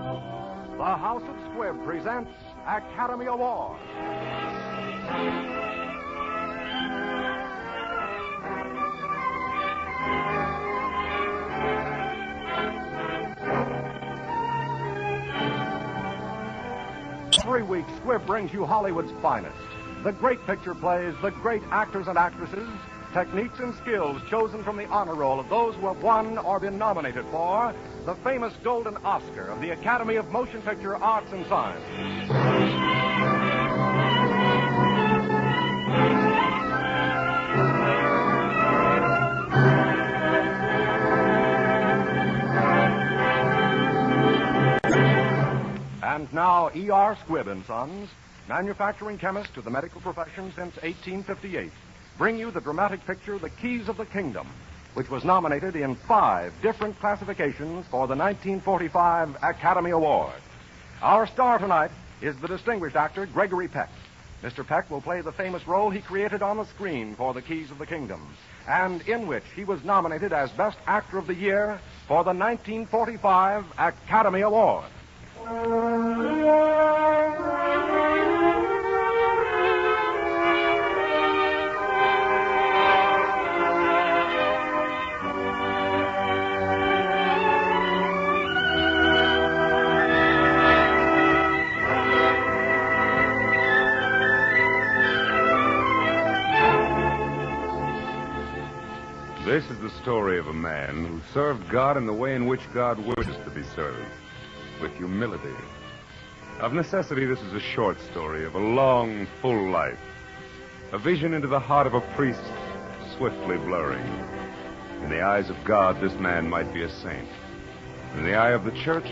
The House of Squibb presents Academy Award. Every week, Squibb brings you Hollywood's finest. The great picture plays, the great actors and actresses, techniques and skills chosen from the honor roll of those who have won or been nominated for the famous Golden Oscar of the Academy of Motion Picture Arts and Science. And now, E.R. Squibb & Sons, manufacturing chemist to the medical profession since 1858, bring you the dramatic picture, The Keys of the Kingdom, which was nominated in 5 different classifications for the 1945 Academy Award. Our star tonight is the distinguished actor Gregory Peck. Mr. Peck will play the famous role he created on the screen for The Keys of the Kingdom, and in which he was nominated as Best Actor of the Year for the 1945 Academy Award. This is the story of a man who served God in the way in which God wishes to be served, with humility. Of necessity, this is a short story of a long, full life, a vision into the heart of a priest swiftly blurring. In the eyes of God, this man might be a saint. In the eye of the church,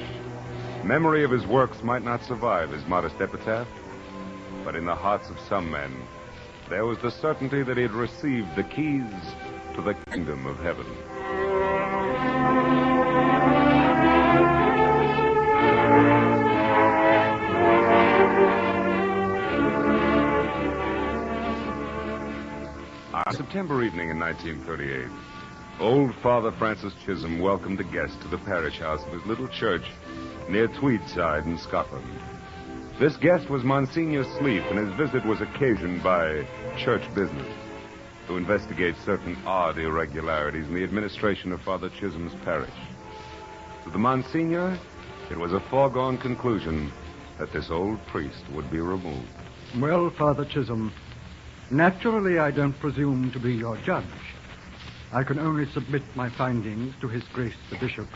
memory of his works might not survive his modest epitaph, but in the hearts of some men, there was the certainty that he had received the keys to the kingdom of heaven. On a September evening in 1938, old Father Francis Chisholm welcomed a guest to the parish house of his little church near Tweedside in Scotland. This guest was Monsignor Sleep, and his visit was occasioned by church business to investigate certain odd irregularities in the administration of Father Chisholm's parish. To the Monsignor, it was a foregone conclusion that this old priest would be removed. Well, Father Chisholm, naturally I don't presume to be your judge. I can only submit my findings to His Grace the Bishop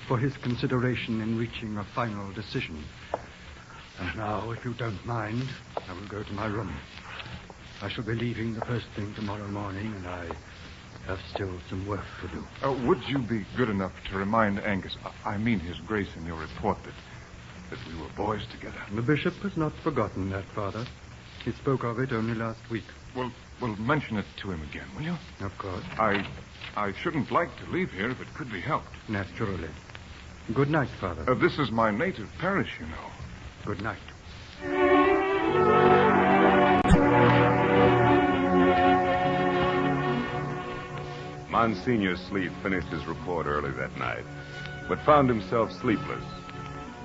for his consideration in reaching a final decision. And now, if you don't mind, I will go to my room. I shall be leaving the first thing tomorrow morning, and I have still some work to do. Would you be good enough to remind Angus, I mean His Grace, in your report that we were boys together? The bishop has not forgotten that, Father. He spoke of it only last week. Well, mention it to him again, will you? Of course. I shouldn't like to leave here if it could be helped. Naturally. Good night, Father. This is my native parish, you know. Good night. Monsignor Sleep finished his report early that night, but found himself sleepless.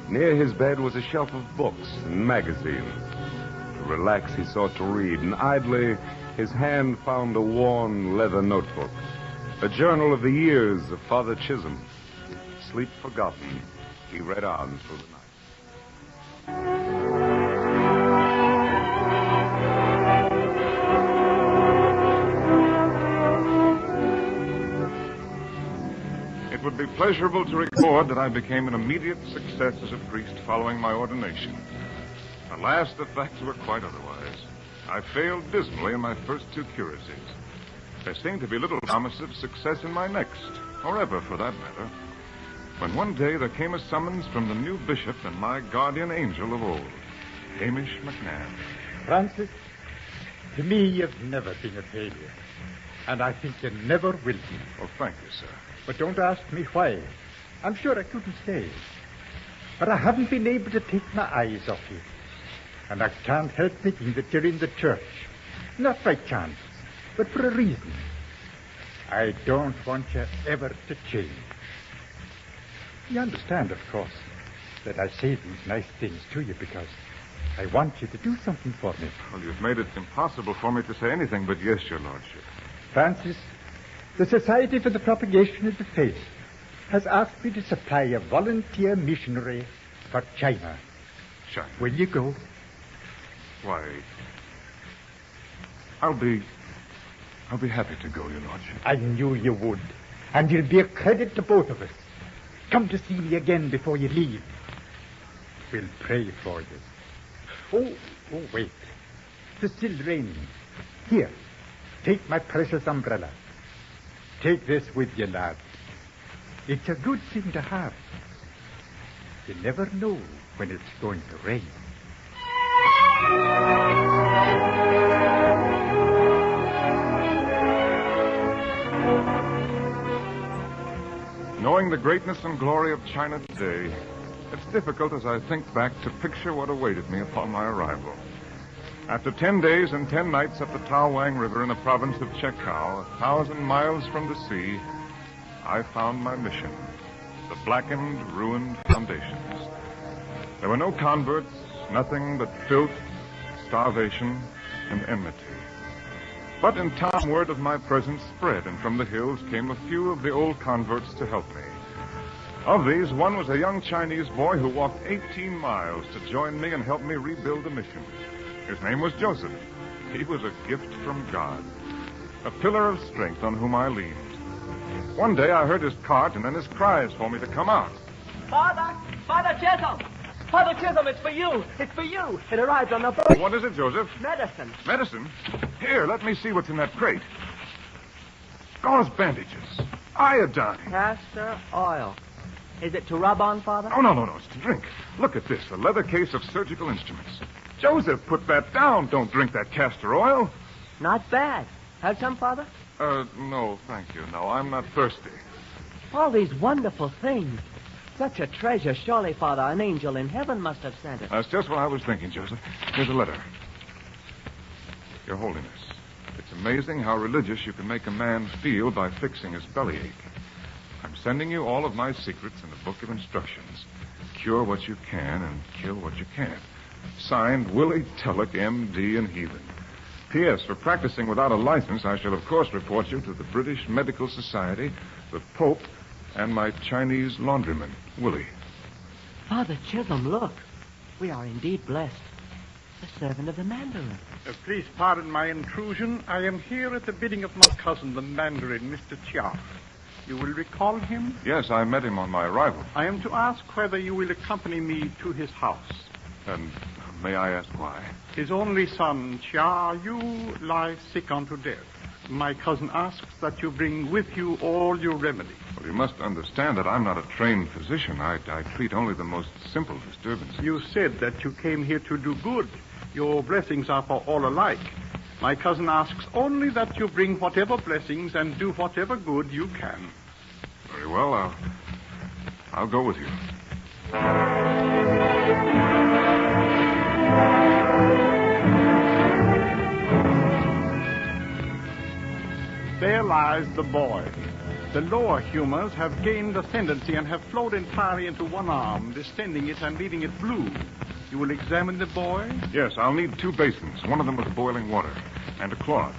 Near his bed was a shelf of books and magazines. To relax, he sought to read, and idly, his hand found a worn leather notebook, a journal of the years of Father Chisholm. Sleep forgotten, he read on through the night. It would be pleasurable to record that I became an immediate success as a priest following my ordination. Alas, the facts were quite otherwise. I failed dismally in my first 2 curacies. There seemed to be little promise of success in my next, or ever for that matter, when one day there came a summons from the new bishop and my guardian angel of old, Hamish McNabb. Francis, to me you've never been a failure, and I think you never will be. Oh, thank you, sir. But don't ask me why. I'm sure I couldn't say. But I haven't been able to take my eyes off you. And I can't help thinking that you're in the church. Not by chance, but for a reason. I don't want you ever to change. You understand, of course. that I say these nice things to you because I want you to do something for me. Well, you've made it impossible for me to say anything but yes, your lordship. Francis, the Society for the Propagation of the Faith has asked me to supply a volunteer missionary for China. China? Will you go? Why, I'll be happy to go, your lordship. I knew you would. And you'll be a credit to both of us. Come to see me again before you leave. We'll pray for you. Oh, wait. It's still raining. Here, take my precious umbrella. Take this with you, lad. It's a good thing to have. You never know when it's going to rain. Knowing the greatness and glory of China today, it's difficult as I think back to picture what awaited me upon my arrival. After 10 days and 10 nights up the Tawang River in the province of Chekau, 1,000 miles from the sea, I found my mission, the blackened, ruined foundations. There were no converts, nothing but filth, starvation, and enmity. But in time, word of my presence spread, and from the hills came a few of the old converts to help me. Of these, one was a young Chinese boy who walked 18 miles to join me and help me rebuild the mission. His name was Joseph. He was a gift from God, a pillar of strength on whom I leaned. One day I heard his cart and then his cries for me to come out. Father Chisholm! Father Chisholm, it's for you! It's for you! It arrived on the boat. What is it, Joseph? Medicine. Medicine? Here, let me see what's in that crate. Gauze bandages. Iodine. Castor oil. Is it to rub on, Father? Oh, no, it's to drink. Look at this, a leather case of surgical instruments. Joseph, put that down. Don't drink that castor oil. Not bad. Have some, Father? No, thank you. No, I'm not thirsty. All these wonderful things. Such a treasure. Surely, Father, an angel in heaven must have sent it. That's just what I was thinking, Joseph. Here's a letter. Your Holiness, it's amazing how religious you can make a man feel by fixing his bellyache. I'm sending you all of my secrets in a book of instructions. Cure what you can and kill what you can't. Signed, Willie Tulloch, M.D. and Heathen. P.S. For practicing without a license, I shall, of course, report you to the British Medical Society, the Pope, and my Chinese laundryman, Willie. Father Chisholm, look. We are indeed blessed. The servant of the Mandarin. Please pardon my intrusion. I am here at the bidding of my cousin, the Mandarin, Mr. Chia. You will recall him? Yes, I met him on my arrival. I am to ask whether you will accompany me to his house. And may I ask why? His only son, Chia, you lie sick unto death. My cousin asks that you bring with you all your remedies. Well, you must understand that I'm not a trained physician. I treat only the most simple disturbances. You said that you came here to do good. Your blessings are for all alike. My cousin asks only that you bring whatever blessings and do whatever good you can. Very well, I'll go with you. There lies the boy. The lower humors have gained ascendancy and have flowed entirely into one arm, distending it and leaving it blue. You will examine the boy? Yes, I'll need 2 basins, one of them with boiling water, and a cloth.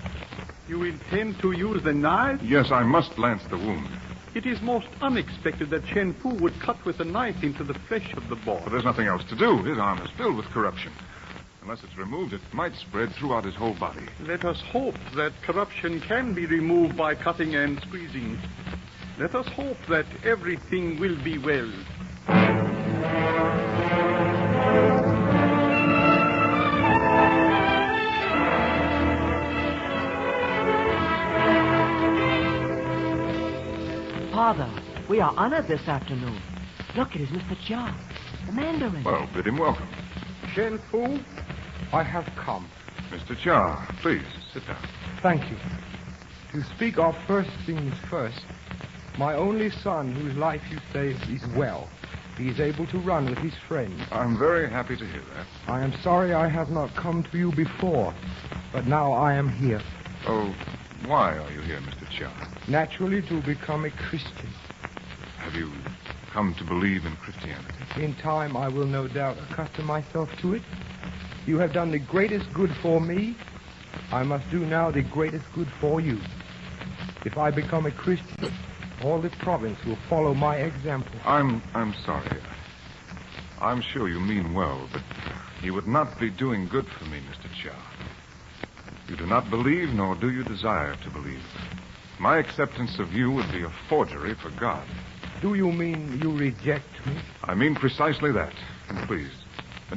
You intend to use the knife? Yes, I must lance the wound. It is most unexpected that Chen Fu would cut with a knife into the flesh of the boy. But there's nothing else to do. His arm is filled with corruption. Unless it's removed, it might spread throughout his whole body. Let us hope that corruption can be removed by cutting and squeezing. Let us hope that everything will be well. Father, we are honored this afternoon. Look, it is Mr. Chia, the Mandarin. Well, bid him welcome. Chen Fu? I have come. Mr. Chia, please, sit down. Thank you. To speak of first things first, my only son, whose life you saved, is well. He is able to run with his friends. I'm very happy to hear that. I am sorry I have not come to you before, but now I am here. Oh, why are you here, Mr. Chia? Naturally, to become a Christian. Have you come to believe in Christianity. In time, I will no doubt accustom myself to it. You have done the greatest good for me. I must do now the greatest good for you. If I become a Christian, all the province will follow my example. I'm sorry. I'm sure you mean well, but you would not be doing good for me, Mr. Chia. You do not believe, nor do you desire to believe. My acceptance of you would be a forgery for God. Do you mean you reject me? I mean precisely that. And please,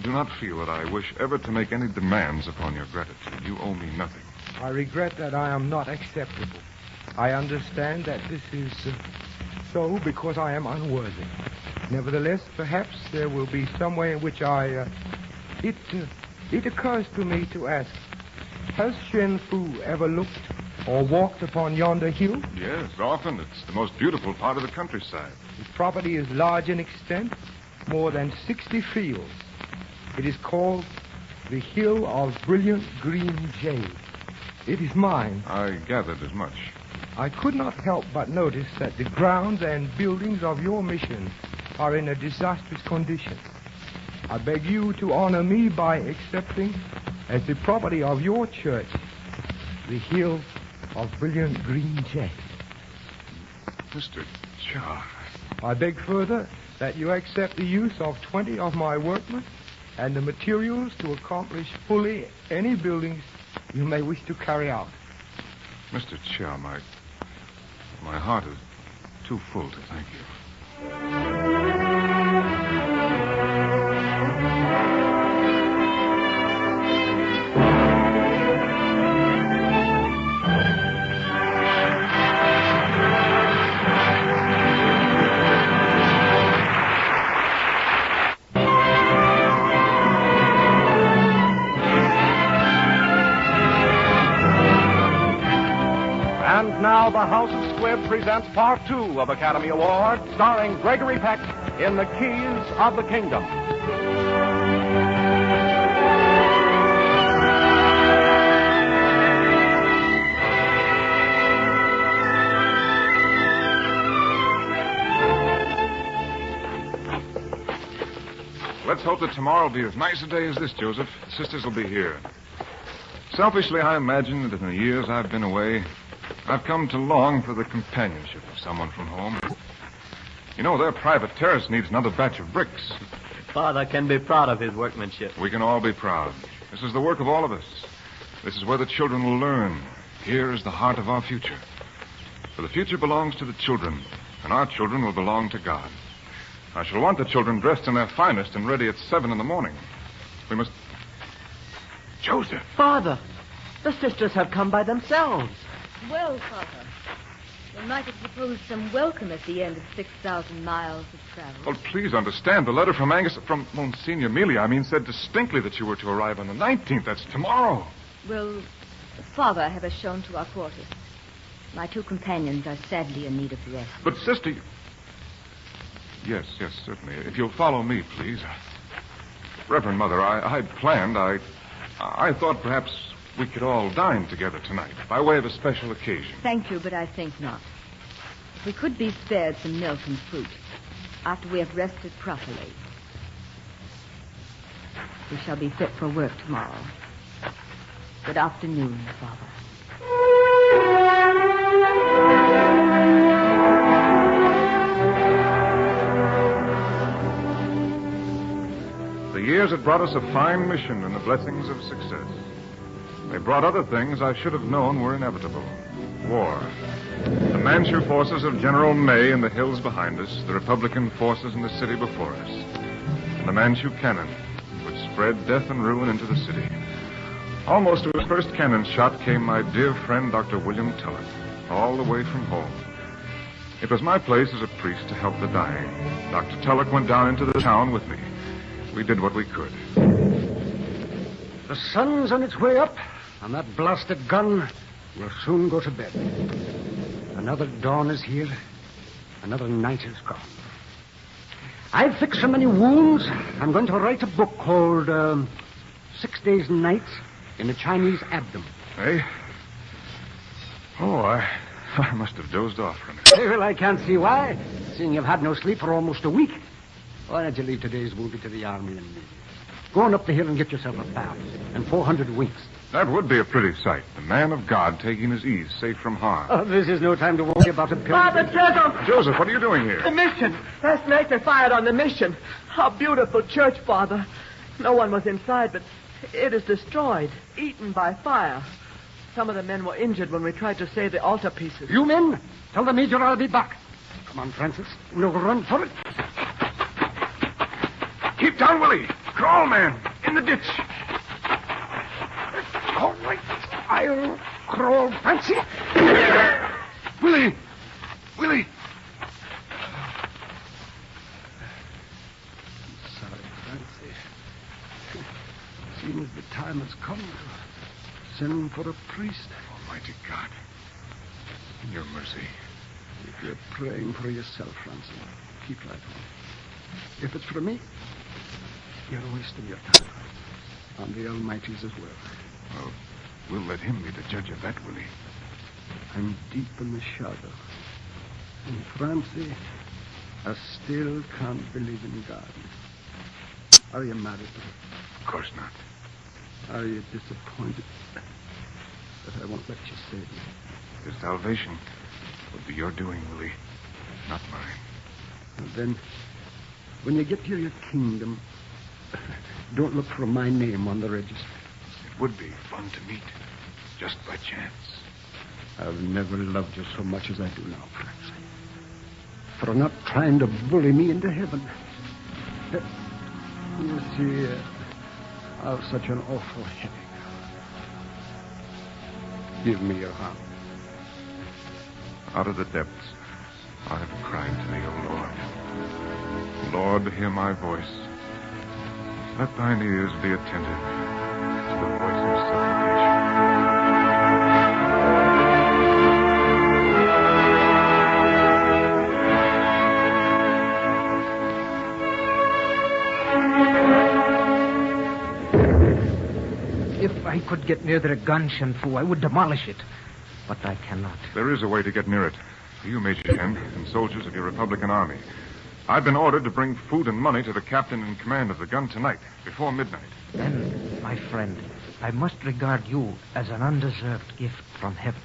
do not feel that I wish ever to make any demands upon your gratitude. You owe me nothing. I regret that I am not acceptable. I understand that this is so because I am unworthy. Nevertheless, perhaps there will be some way in which it occurs to me to ask, has Shen Fu ever looked or walked upon yonder hill? Yes, often. It's the most beautiful part of the countryside. The property is large in extent, more than 60 fields. It is called the Hill of Brilliant Green Jade. It is mine. I gathered as much. I could not help but notice that the grounds and buildings of your mission are in a disastrous condition. I beg you to honor me by accepting as the property of your church the Hill of Brilliant Green Jade. Mr. Chia. I beg further that you accept the use of 20 of my workmen and the materials to accomplish fully any buildings you may wish to carry out. Mr. Chia, my heart is too full to thank you. And now the House of Squibb presents Part 2 of Academy Award, starring Gregory Peck in The Keys of the Kingdom. Let's hope that tomorrow will be as nice a day as this, Joseph. The sisters will be here. Selfishly, I imagine that in the years I've been away, I've come to long for the companionship of someone from home. You know, their private terrace needs another batch of bricks. Father can be proud of his workmanship. We can all be proud. This is the work of all of us. This is where the children will learn. Here is the heart of our future. For the future belongs to the children, and our children will belong to God. I shall want the children dressed in their finest and ready at 7 in the morning. We must... Joseph! Father, the sisters have come by themselves. Well, Father, they might have proposed some welcome at the end of 6,000 miles of travel. Well, please understand, the letter from Monsignor Mealy, said distinctly that you were to arrive on the 19th. That's tomorrow. Will Father have us shown to our quarters? My two companions are sadly in need of rest. But, sister... Yes, certainly. If you'll follow me, please. Reverend Mother, I'd planned, I thought perhaps we could all dine together tonight, by way of a special occasion. Thank you, but I think not. If we could be spared some milk and fruit after we have rested properly, we shall be fit for work tomorrow. Good afternoon, Father. The years had brought us a fine mission and the blessings of success. They brought other things I should have known were inevitable. War. The Manchu forces of General May in the hills behind us, the Republican forces in the city before us, and the Manchu cannon, which spread death and ruin into the city. Almost to his first cannon shot came my dear friend, Dr. William Tulloch, all the way from home. It was my place as a priest to help the dying. Dr. Tulloch went down into the town with me. We did what we could. The sun's on its way up, and that blasted gun will soon go to bed. Another dawn is here. Another night is gone. I've fixed so many wounds, I'm going to write a book called 6 Days and Nights in the Chinese Abdomen. Hey? Oh, I must have dozed off from it. Well, I can't see why, seeing you've had no sleep for almost a week. Why don't you leave today's movie to the army and me? Go on up the hill and get yourself a bath and 400 winks. That would be a pretty sight. The man of God taking his ease, safe from harm. Oh, this is no time to worry about a pill. Father Joseph! Joseph, what are you doing here? The mission. Last night they fired on the mission. How beautiful church, Father. No one was inside, but it is destroyed, eaten by fire. Some of the men were injured when we tried to save the altarpieces. You men, tell the Major I'll be back. Come on, Francis. We'll run for it. Keep down, Willie. Crawl, man. In the ditch. All right. I'll crawl, Fancy. Willie. Willie. Sorry, Fancy. Seems the time has come to send for a priest. Almighty God. In your mercy. If you're praying for yourself, Francis, keep right on. If it's for me, you're wasting your time. On the Almighty's as well. Well, we'll let him be the judge of that, Willie. I'm deep in the shadow. And Francie, I still can't believe in God. Are you married to her? Of course not. Are you disappointed that I won't let you save me? His salvation will be your doing, Willie, not mine. And then, when you get to your kingdom, don't look for my name on the register. It would be fun to meet, just by chance. I've never loved you so much as I do now, Francie. For not trying to bully me into heaven. You see, I've such an awful headache. Give me your hand. Out of the depths, I have cried to thee, O Lord. Lord, hear my voice. Let thine ears be attentive to the voice of supplication. If I could get near the gun, Shen Fu, I would demolish it. But I cannot. There is a way to get near it. You, Major Shen, and soldiers of your Republican army. I've been ordered to bring food and money to the captain in command of the gun tonight, before midnight. Then, my friend, I must regard you as an undeserved gift from heaven.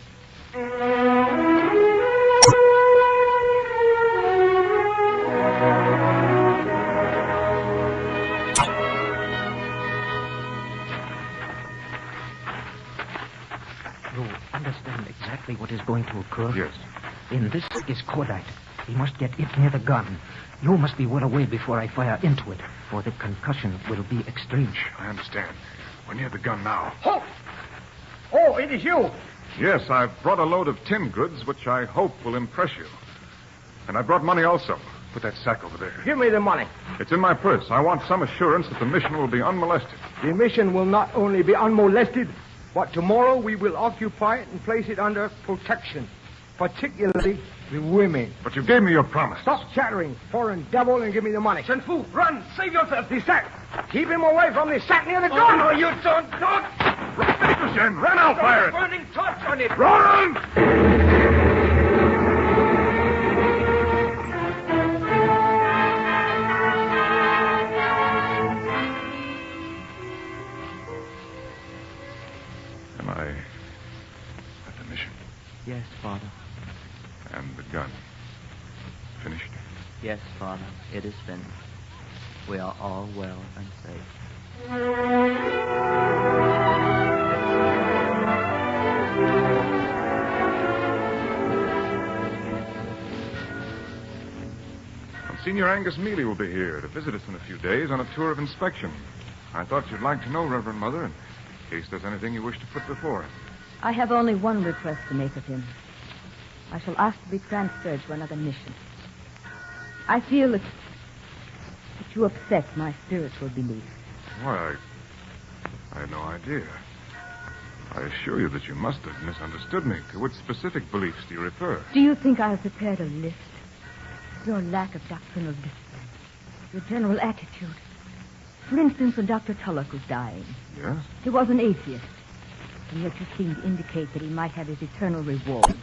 You understand exactly what is going to occur? Yes. In this is cordite. We must get it near the gun. You must be well away before I fire into it, for the concussion will be extreme. I understand. We're near the gun now. Halt! Oh, it is you. Yes, I've brought a load of tin goods, which I hope will impress you. And I brought money also. Put that sack over there. Give me the money. It's in my purse. I want some assurance that the mission will be unmolested. The mission will not only be unmolested, but tomorrow we will occupy it and place it under protection, particularly the women. But you gave me your promise. Stop chattering, foreign devil, and give me the money. Shen Fu, run! Save yourself! The sack! Keep him away from the sack near the gun! No, you don't! Major Shen, run! I'll fire it! Burning torch on it! Run! Am I at the mission? Yes, Father. And the gun? Finished? Yes, Father. It is finished. We are all well and safe. Senior Angus Mealy will be here to visit us in a few days on a tour of inspection. I thought you'd like to know, Reverend Mother, in case there's anything you wish to put before him. I have only one request to make of him. I shall ask to be transferred to another mission. I feel that you upset my spiritual beliefs. Why, I had no idea. I assure you that you must have misunderstood me. To which specific beliefs do you refer? Do you think I have prepared a list? Your lack of doctrinal discipline, your general attitude. For instance, when Dr. Tulloch was dying. Yes? He was an atheist, and yet you seemed to indicate that he might have his eternal reward.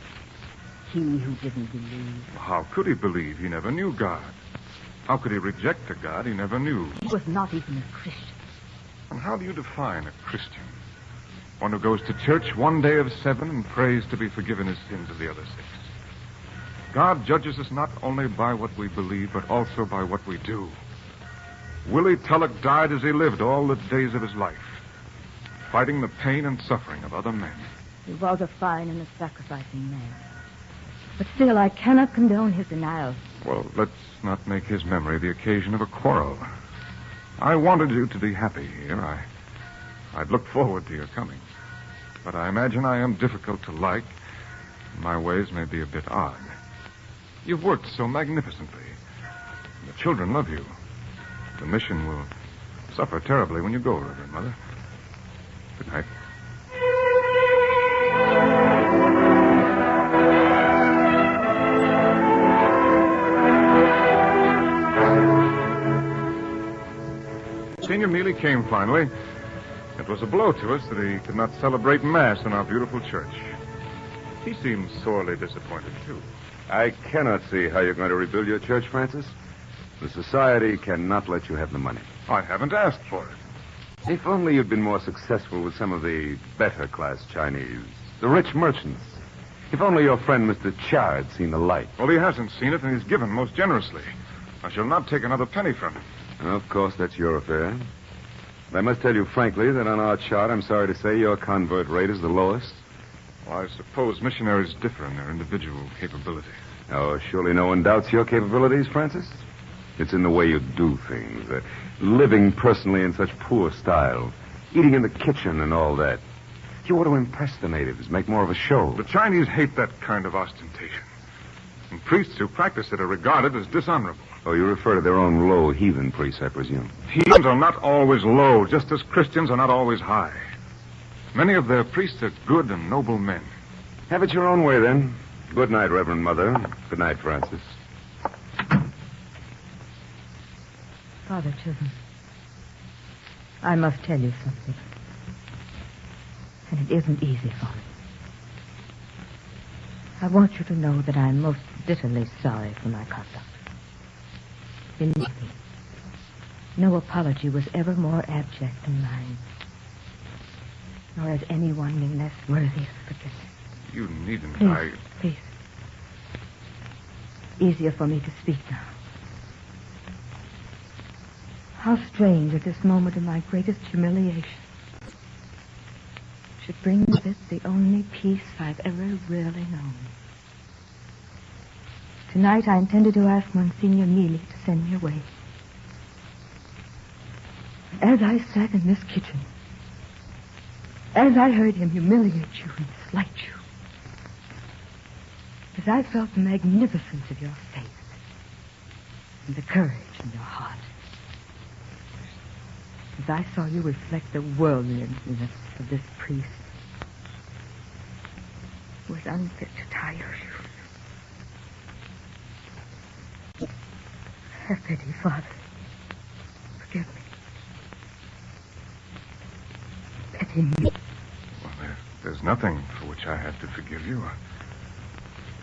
he who didn't believe. How could he believe? He never knew God. How could he reject a God he never knew? He was not even a Christian. And how do you define a Christian? One who goes to church one day of 7 and prays to be forgiven his sins of the other 6. God judges us not only by what we believe, but also by what we do. Willie Tulloch died as he lived all the days of his life, fighting the pain and suffering of other men. He was a fine and a sacrificing man. But still, I cannot condone his denial. Well, let's not make his memory the occasion of a quarrel. I wanted you to be happy here. I'd looked forward to your coming. But I imagine I am difficult to like. My ways may be a bit odd. You've worked so magnificently. The children love you. The mission will suffer terribly when you go, Reverend Mother. Good night. Senior Mealy came finally. It was a blow to us that he could not celebrate Mass in our beautiful church. He seemed sorely disappointed, too. I cannot see how you're going to rebuild your church, Francis. The society cannot let you have the money. I haven't asked for it. If only you'd been more successful with some of the better class Chinese, the rich merchants. If only your friend Mr. Chia had seen the light. Well, he hasn't seen it, and he's given most generously. I shall not take another penny from him. Of course, that's your affair. I must tell you frankly that on our chart, I'm sorry to say, your convert rate is the lowest. Well, I suppose missionaries differ in their individual capabilities. Oh, surely no one doubts your capabilities, Francis. It's in the way you do things. Living personally in such poor style. Eating in the kitchen and all that. You ought to impress the natives, make more of a show. The Chinese hate that kind of ostentation. And priests who practice it are regarded as dishonorable. Oh, you refer to their own low heathen priests, I presume. Heathens are not always low, just as Christians are not always high. Many of their priests are good and noble men. Have it your own way, then. Good night, Reverend Mother. Good night, Francis. Father Chisholm, I must tell you something. And it isn't easy for me. I want you to know that I'm most bitterly sorry for my conduct. Believe me, no apology was ever more abject than mine. Nor has anyone been less worthy of forgiveness. You needn't. Please. Easier for me to speak now. How strange at this moment of my greatest humiliation should bring with it the only peace I've ever really known. Tonight I intended to ask Monsignor Mealy to send me away. As I sat in this kitchen, as I heard him humiliate you and slight you, as I felt the magnificence of your faith and the courage in your heart, as I saw you reflect the worldliness of this priest who was unfit to tie your shoes. Have pity, Father. Forgive me. Pity me. Well, there's nothing for which I have to forgive you.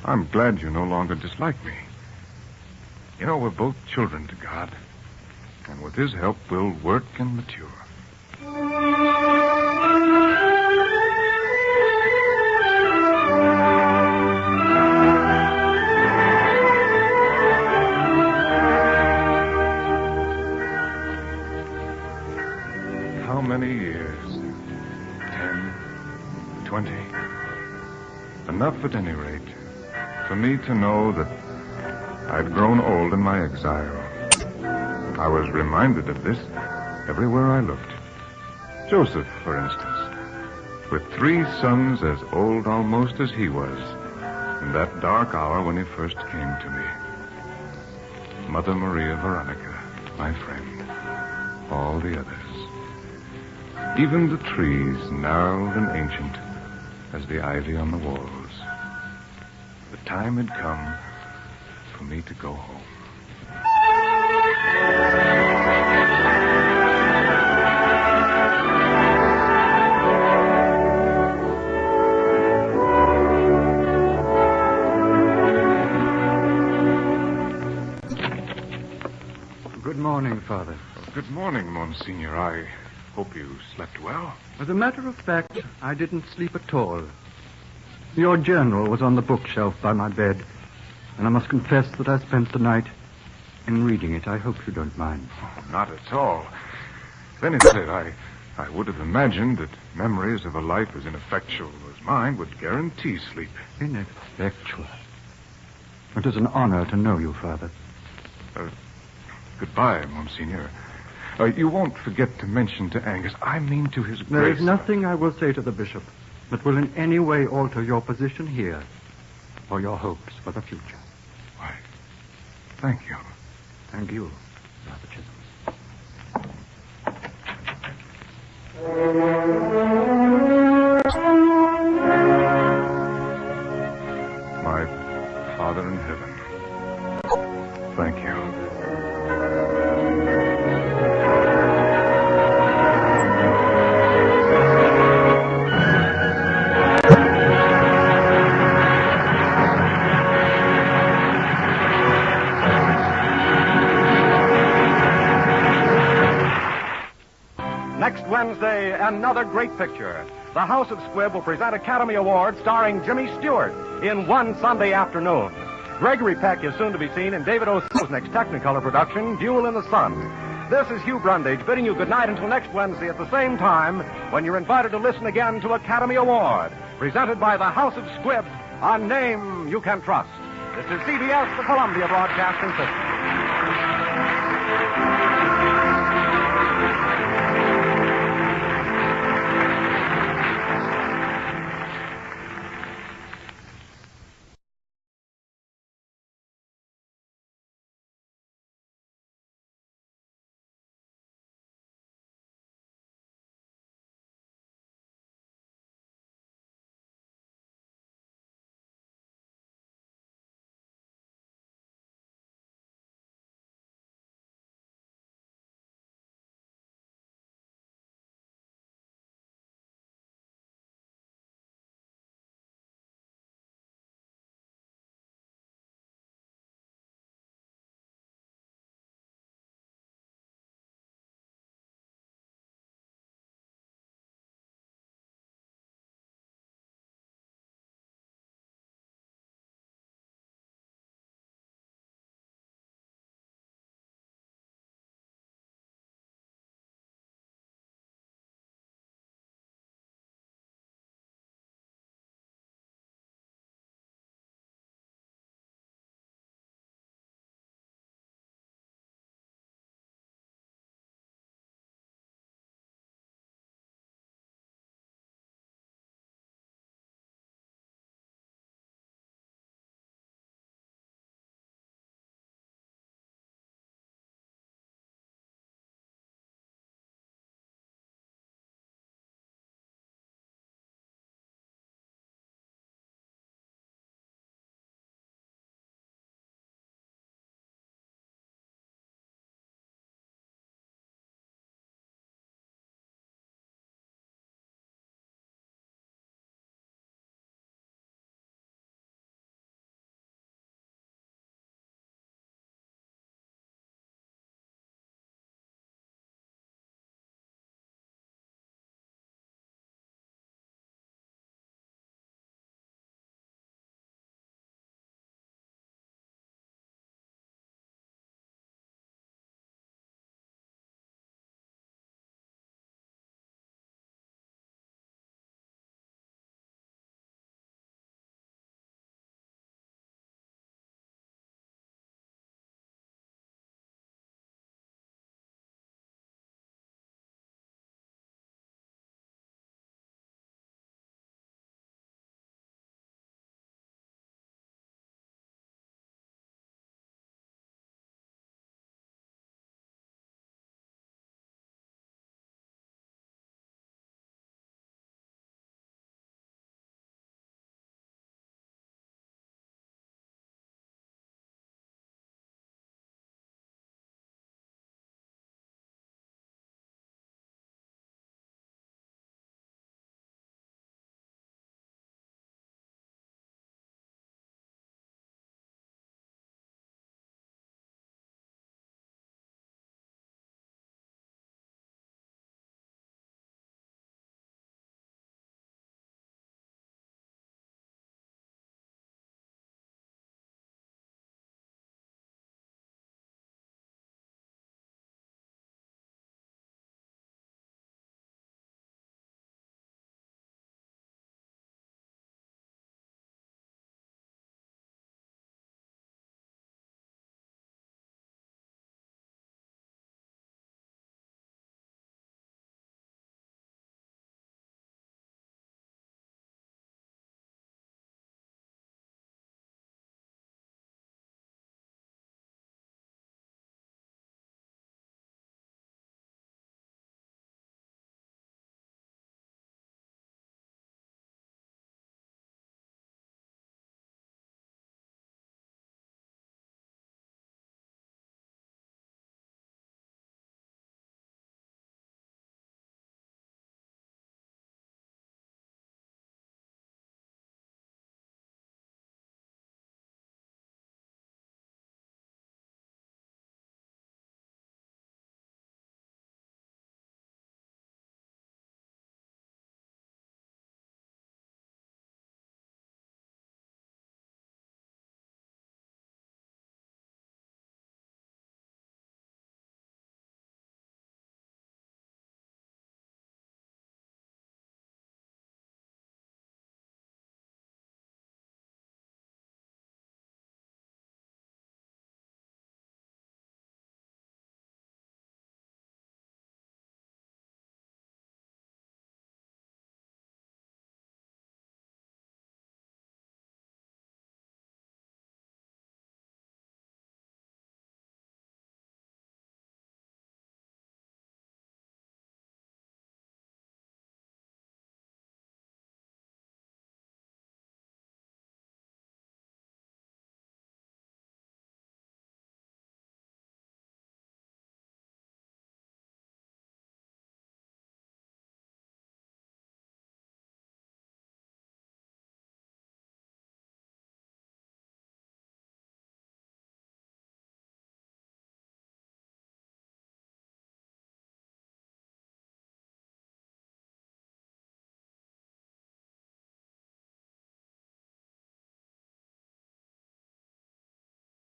I'm glad you no longer dislike me. You know, we're both children to God. And with his help, we'll work and mature. How many years? 10, 20. Enough at any rate for me to know that I'd grown old in my exile. I was reminded of this everywhere I looked. Joseph, for instance, with 3 sons as old almost as he was in that dark hour when he first came to me. Mother Maria Veronica, my friend, all the others. Even the trees, gnarled and ancient as the ivy on the walls. The time had come for me to go home. Good morning, Father. Good morning, Monsignor. I hope you slept well. As a matter of fact, I didn't sleep at all. Your journal was on the bookshelf by my bed, and I must confess that I spent the night in reading it. I hope you don't mind. Oh, not at all. If anything, I would have imagined that memories of a life as ineffectual as mine would guarantee sleep. Ineffectual? It is an honor to know you, Father. Goodbye, Monsignor. You won't forget to mention to Angus, I mean to his grace. There is nothing I will say to the bishop that will in any way alter your position here or your hopes for the future. Why, thank you. Thank you, Father Chisholm. My Father in heaven, thank you. Next Wednesday, another great picture. The House of Squibb will present Academy Award starring Jimmy Stewart in One Sunday Afternoon. Gregory Peck is soon to be seen in David O. Selznick's Technicolor production, Duel in the Sun. This is Hugh Brundage bidding you good night until next Wednesday at the same time when you're invited to listen again to Academy Award, presented by the House of Squibb, a name you can trust. This is CBS, the Columbia Broadcasting System.